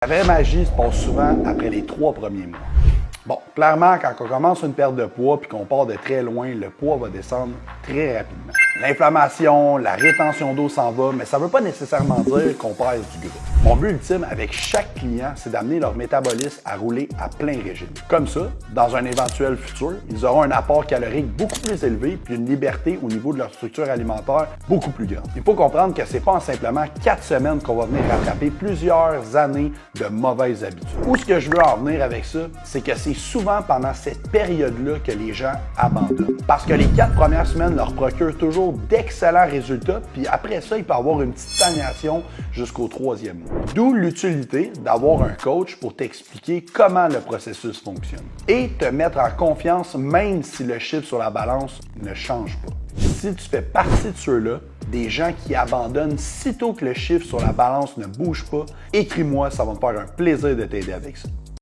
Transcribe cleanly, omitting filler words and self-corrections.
La vraie magie se passe souvent après les 3 premiers mois. Bon, clairement, quand on commence une perte de poids puis qu'on part de très loin, le poids va descendre très rapidement. L'inflammation, la rétention d'eau s'en va, mais ça ne veut pas nécessairement dire qu'on perd du gras. Mon but ultime avec chaque client, c'est d'amener leur métabolisme à rouler à plein régime. Comme ça, dans un éventuel futur, ils auront un apport calorique beaucoup plus élevé puis une liberté au niveau de leur structure alimentaire beaucoup plus grande. Il faut comprendre que c'est pas en simplement 4 semaines qu'on va venir rattraper plusieurs années de mauvaises habitudes. Où ce que je veux en venir avec ça, c'est que c'est souvent pendant cette période-là que les gens abandonnent. Parce que les 4 premières semaines leur procurent toujours d'excellents résultats, puis après ça, il peut y avoir une petite stagnation jusqu'au 3e mois. D'où l'utilité d'avoir un coach pour t'expliquer comment le processus fonctionne et te mettre en confiance même si le chiffre sur la balance ne change pas. Si tu fais partie de ceux-là, des gens qui abandonnent sitôt que le chiffre sur la balance ne bouge pas, écris-moi, ça va me faire un plaisir de t'aider avec ça.